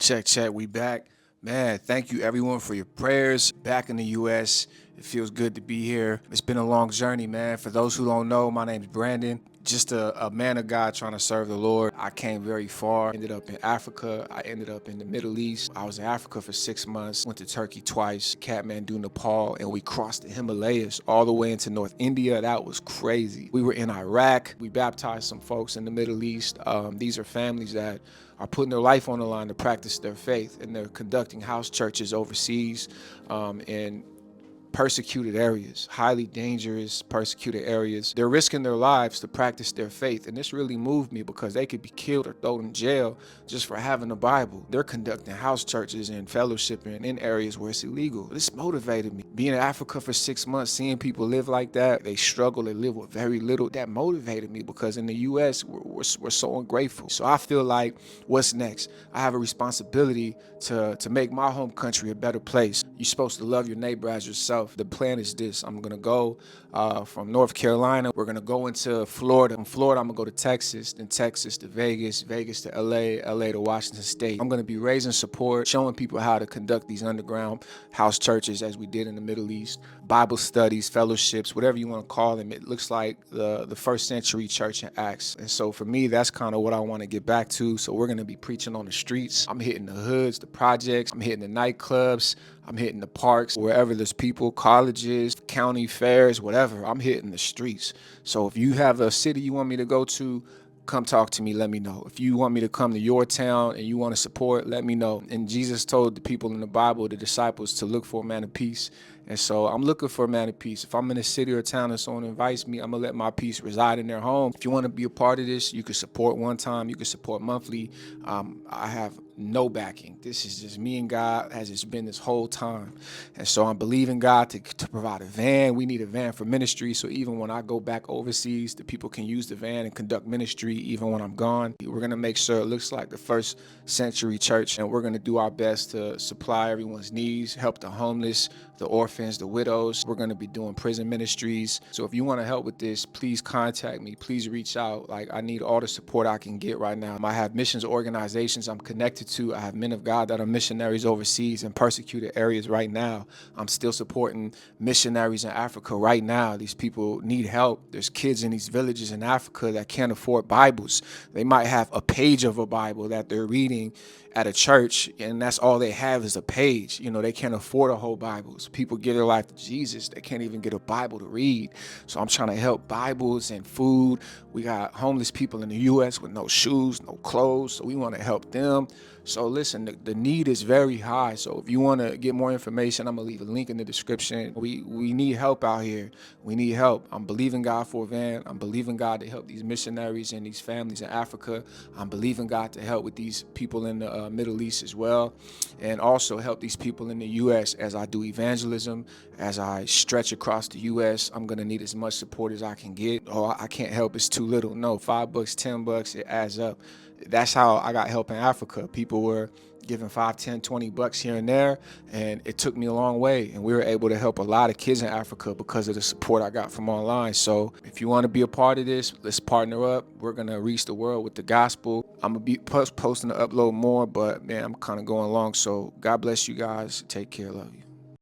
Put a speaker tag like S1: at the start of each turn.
S1: Check, check. We back. Man, thank you everyone for your prayers. Back in the U.S. It feels good to be here. It's been a long journey, man. For those who don't know, my name is Brandon. Just a man of God trying to serve the Lord. I came very far. Ended up in Africa. I ended up in the Middle East. I was in Africa for 6 months. Went to Turkey twice, Kathmandu, Nepal, and we crossed the Himalayas all the way into North India. That was crazy. We were in Iraq. We baptized some folks in the Middle East. These are families that are putting their life on the line to practice their faith, and they're conducting house churches overseas in persecuted areas, highly dangerous, persecuted areas. They're risking their lives to practice their faith. And this really moved me because they could be killed or thrown in jail just for having a Bible. They're conducting house churches and fellowshipping in areas where it's illegal. This motivated me. Being in Africa for 6 months, seeing people live like that, they struggle, they live with very little, that motivated me because in the U.S., we're so ungrateful. So I feel like, what's next? I have a responsibility to make my home country a better place. You're supposed to love your neighbor as yourself. The plan is this. I'm going to go from North Carolina. We're going to go into Florida. From Florida, I'm going to go to Texas, then Texas to Vegas, Vegas to LA, LA to Washington State. I'm going to be raising support, showing people how to conduct these underground house churches as we did in the Middle East, Bible studies, fellowships, whatever you want to call them. It looks like the first century church in Acts. And so for me, that's kind of what I want to get back to. So we're going to be preaching on the streets. I'm hitting the hoods, the projects. I'm hitting the nightclubs. I'm hitting the parks, wherever there's people, colleges, county fairs, whatever. I'm hitting the streets. So if you have a city you want me to go to, come talk to me, let me know. If you want me to come to your town and you want to support, let me know. And Jesus told the people in the Bible, the disciples, to look for a man of peace. And so I'm looking for a man of peace. If I'm in a city or town and someone invites me, I'm going to let my peace reside in their home. If you want to be a part of this, you can support one time. You can support monthly. I have no backing. This is just me and God as it's been this whole time. And so I'm believing God to provide a van. We need a van for ministry. So even when I go back overseas, the people can use the van and conduct ministry even when I'm gone. We're going to make sure it looks like the first century church. And we're going to do our best to supply everyone's needs, help the homeless, the orphans, the widows. We're going to be doing prison ministries. So if you want to help with this, please contact me. Please reach out. Like, I need all the support I can get right now. I have missions organizations I'm connected to. I have men of God that are missionaries overseas in persecuted areas right now. I'm still supporting missionaries in Africa right now. These people need help. There's kids in these villages in Africa that can't afford Bibles. They might have a page of a Bible that they're reading at a church, and that's all they have is a page. You know, they can't afford a whole Bible. So people give their life to Jesus. They can't even get a Bible to read. So I'm trying to help Bibles and food. We got homeless people in the U.S. with no shoes, no clothes. So we want to help them. So listen, the need is very high. So if you want to get more information, I'm going to leave a link in the description. We need help out here. We need help. I'm believing God for a van. I'm believing God to help these missionaries and these families in Africa. I'm believing God to help with these people in the Middle East as well. And also help these people in the U.S. as I do evangelism, as I stretch across the U.S. I'm going to need as much support as I can get. Oh, I can't help. It's too little. No, $5, $10, it adds up. That's how I got help in Africa. People were giving $5, $10, $20 here and there, and it took me a long way. And we were able to help a lot of kids in Africa because of the support I got from online. So if you want to be a part of this, let's partner up. We're going to reach the world with the gospel. I'm going to be posting to upload more, but man, I'm kind of going long. So God bless you guys. Take care. Love you.